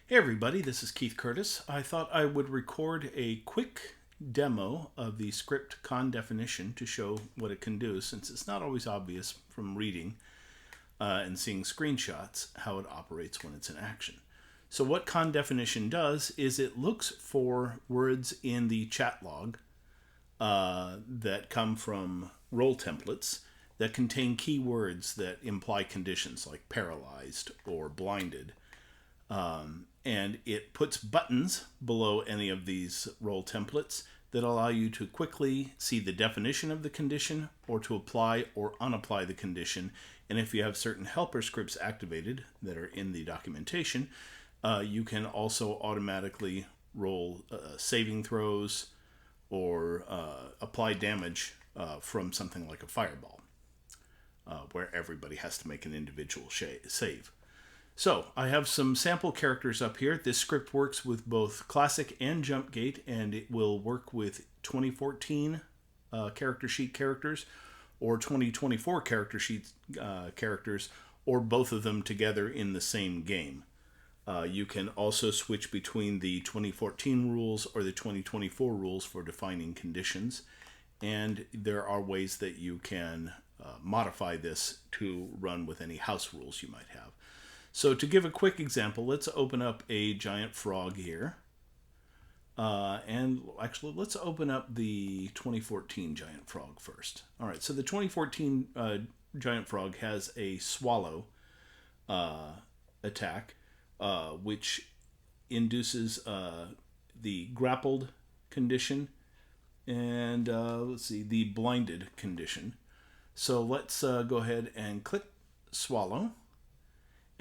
Hey everybody, this is Keith Curtis. I thought I would record a quick demo of the script Condefinition to show what it can do, since it's not always obvious from reading and seeing screenshots how it operates when it's in action. So what Condefinition does is it looks for words in the chat log that come from role templates that contain keywords that imply conditions like paralyzed or blinded. And it puts buttons below any of these role templates that allow you to quickly see the definition of the condition or to apply or unapply the condition. And if you have certain helper scripts activated that are in the documentation, you can also automatically roll saving throws or apply damage from something like a fireball, where everybody has to make an individual save. So I have some sample characters up here. This script works with both classic and jump gate, and it will work with 2014 character sheet characters or 2024 character sheet characters, or both of them together in the same game. You can also switch between the 2014 rules or the 2024 rules for defining conditions, and there are ways that you can modify this to run with any house rules you might have. So to give a quick example, let's open up a giant frog here. And actually, let's open up the 2014 giant frog first. All right, so the 2014 giant frog has a swallow attack, which induces the grappled condition and, let's see, the blinded condition. So let's go ahead and click swallow.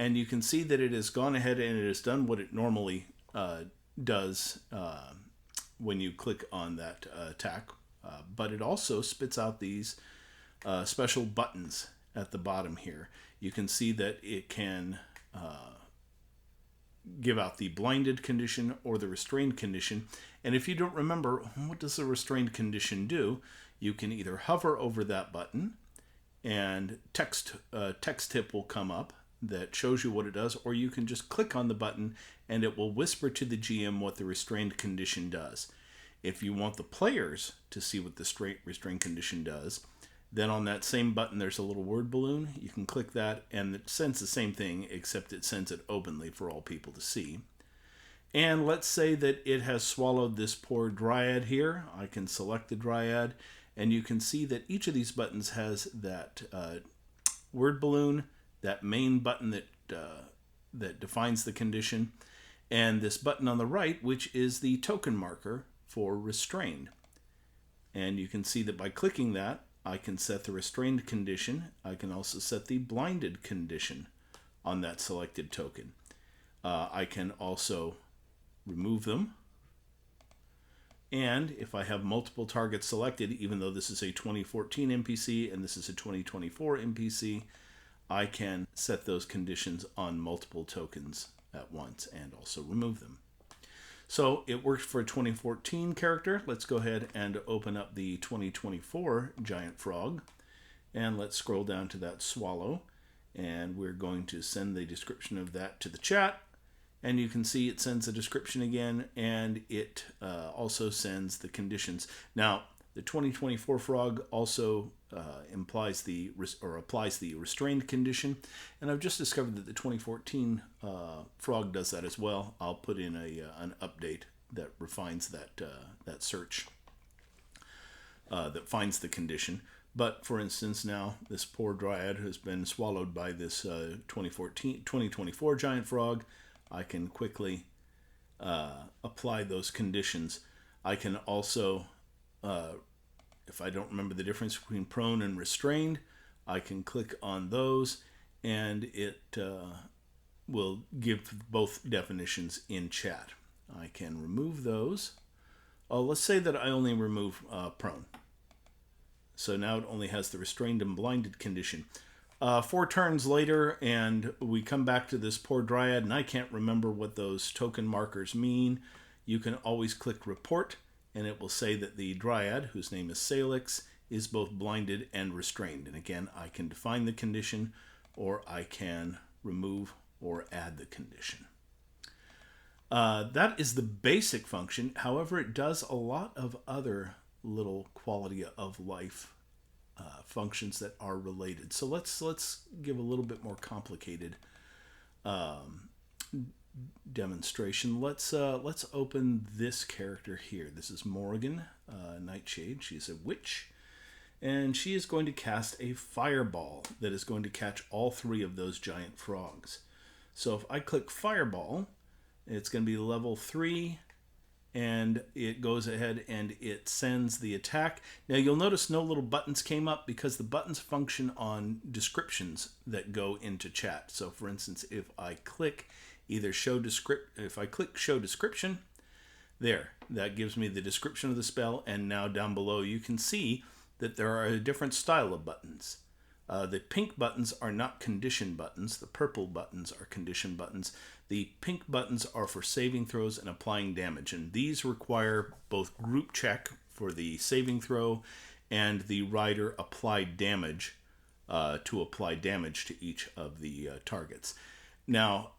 And you can see that it has gone ahead and it has done what it normally does when you click on that attack. But it also spits out these special buttons at the bottom here. You can see that it can give out the blinded condition or the restrained condition. And if you don't remember, what does the restrained condition do? You can either hover over that button and text tip will come up that shows you what it does, or you can just click on the button and it will whisper to the GM what the restrained condition does. If you want the players to see what the restrained condition does, then on that same button there's a little word balloon. You can click that and it sends the same thing, except it sends it openly for all people to see. And let's say that it has swallowed this poor dryad here. I can select the dryad and you can see that each of these buttons has that word balloon, that main button that defines the condition, and this button on the right, which is the token marker for restrained. And you can see that by clicking that, I can set the restrained condition. I can also set the blinded condition on that selected token. I can also remove them. And if I have multiple targets selected, even though this is a 2014 NPC and this is a 2024 NPC, I can set those conditions on multiple tokens at once and also remove them. So it works for a 2014 character. Let's go ahead and open up the 2024 giant frog. And let's scroll down to that swallow. And we're going to send the description of that to the chat. And you can see it sends a description again, and it also sends the conditions. Now, the 2024 frog also applies the restrained condition, and I've just discovered that the 2014 frog does that as well. I'll put in an update that refines that search that finds the condition. But for instance, now this poor dryad has been swallowed by this 2024 giant frog. I can quickly apply those conditions. I can also if I don't remember the difference between prone and restrained, I can click on those and it will give both definitions in chat. I can remove those. Let's say that I only remove prone. So now it only has the restrained and blinded condition. 4 turns later and we come back to this poor dryad and I can't remember what those token markers mean. You can always click report, and it will say that the dryad, whose name is Salix, is both blinded and restrained. And again, I can define the condition, or I can remove or add the condition. That is the basic function. However, it does a lot of other little quality of life functions that are related. So let's give a little bit more complicated demonstration. Let's open this character here. This is Morrigan Nightshade. She's a witch, and she is going to cast a fireball that is going to catch all three of those giant frogs. So if I click fireball, it's going to be level 3, and it goes ahead and it sends the attack. Now you'll notice no little buttons came up because the buttons function on descriptions that go into chat. So for instance, if I click either show description, there, that gives me the description of the spell, and now down below you can see that there are a different style of buttons. The pink buttons are not condition buttons. The purple buttons are condition buttons. The pink buttons are for saving throws and applying damage, and these require both group check for the saving throw and the rider apply damage to apply damage to each of the targets. Now,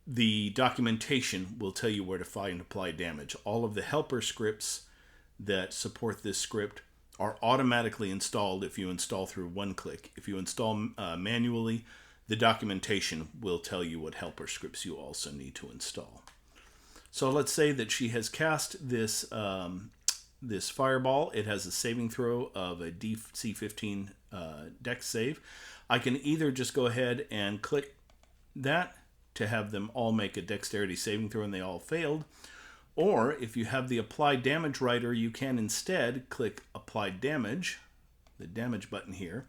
the documentation will tell you where to find apply damage. All of the helper scripts that support this script are automatically installed if you install through one-click. If you install manually, the documentation will tell you what helper scripts you also need to install. So let's say that she has cast this this fireball. It has a saving throw of a DC 15 dex save. I can either just go ahead and click that to have them all make a dexterity saving throw and they all failed. Or if you have the apply damage writer, you can instead click apply damage, the damage button here.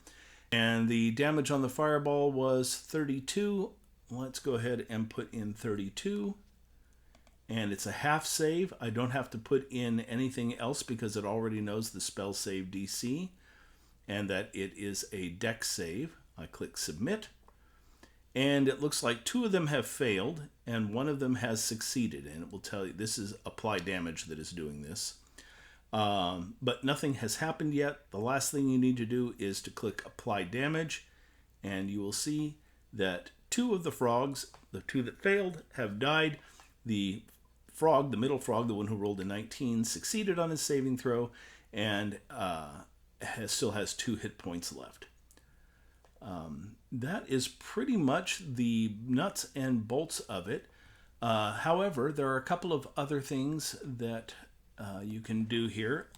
And the damage on the fireball was 32. Let's go ahead and put in 32. And it's a half save. I don't have to put in anything else because it already knows the spell save DC and that it is a dex save. I click submit. And it looks like 2 of them have failed and 1 of them has succeeded. And it will tell you this is apply damage that is doing this. But nothing has happened yet. The last thing you need to do is to click apply damage, and you will see that 2 of the frogs, the 2 that failed, have died. The frog, the middle frog, the one who rolled a 19, succeeded on his saving throw and still has 2 hit points left. That is pretty much the nuts and bolts of it. However, there are a couple of other things that you can do here.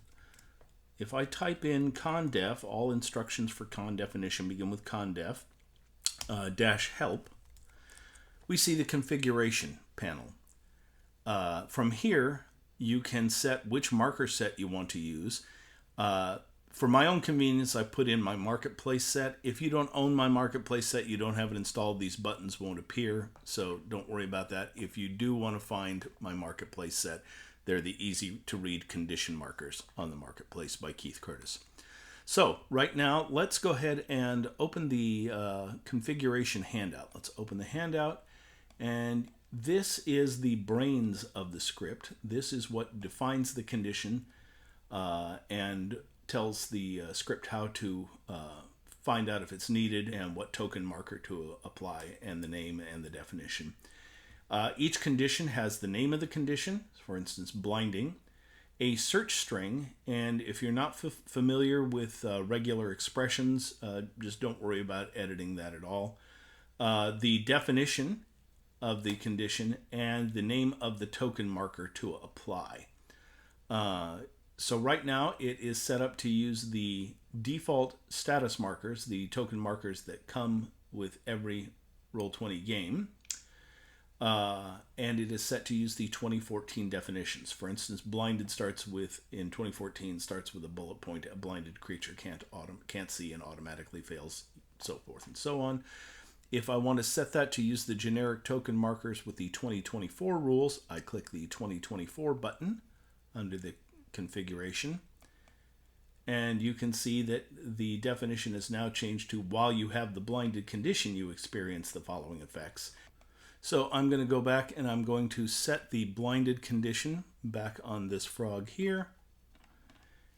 If I type in condef, all instructions for Condefinition begin with condef -help, we see the configuration panel. From here, you can set which marker set you want to use. For my own convenience, I put in my marketplace set. If you don't own my marketplace set, you don't have it installed, these buttons won't appear, so don't worry about that. If you do want to find my marketplace set, they're the easy to read condition markers on the marketplace by Keith Curtis. So right now, let's go ahead and open the configuration handout. Let's open the handout, and this is the brains of the script. This is what defines the condition and tells the script how to find out if it's needed and what token marker to apply and the name and the definition. Each condition has the name of the condition, for instance, blinding, a search string, and if you're not familiar with regular expressions, just don't worry about editing that at all. The definition of the condition and the name of the token marker to apply. So right now it is set up to use the default status markers, the token markers that come with every Roll20 game. And it is set to use the 2014 definitions. For instance, blinded in 2014 starts with a bullet point. A blinded creature can't see and automatically fails, so forth and so on. If I want to set that to use the generic token markers with the 2024 rules, I click the 2024 button under the configuration. And you can see that the definition is now changed to while you have the blinded condition, you experience the following effects. So I'm going to go back and I'm going to set the blinded condition back on this frog here.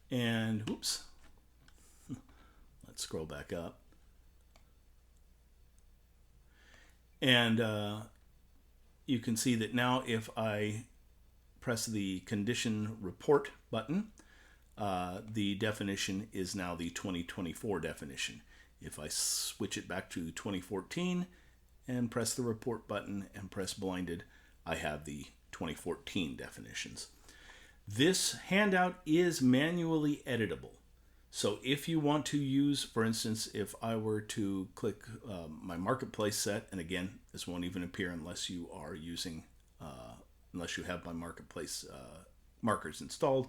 And oops, let's scroll back up. And you can see that now if I press the condition report button, the definition is now the 2024 definition. If I switch it back to 2014 and press the report button and press blinded, I have the 2014 definitions. This handout is manually editable. So if you want to use, for instance, if I were to click my marketplace set, and again, this won't even appear unless you are using, unless you have my marketplace markers installed,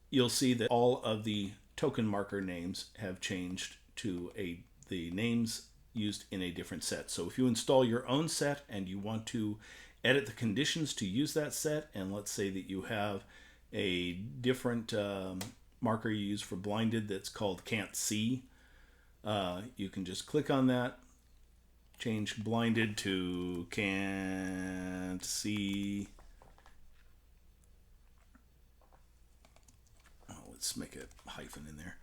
you'll see that all of the token marker names have changed to the names used in a different set. So if you install your own set and you want to edit the conditions to use that set, and let's say that you have a different marker you use for blinded that's called can't see, you can just click on that, change blinded to can't see. Let's make a hyphen in there.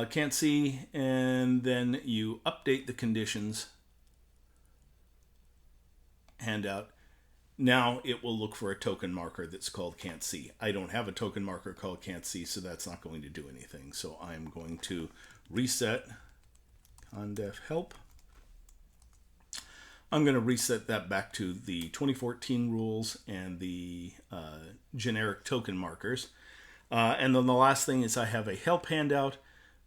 Can't see, and then you update the conditions handout. Now it will look for a token marker that's called can't see. I don't have a token marker called can't see, so that's not going to do anything. So I'm going to reset Condef help. I'm going to reset that back to the 2014 rules and the generic token markers. And then the last thing is I have a help handout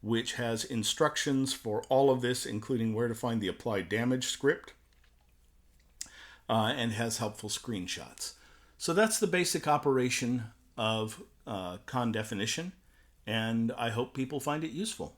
which has instructions for all of this, including where to find the applied damage script, and has helpful screenshots. So that's the basic operation of Condefinition, and I hope people find it useful.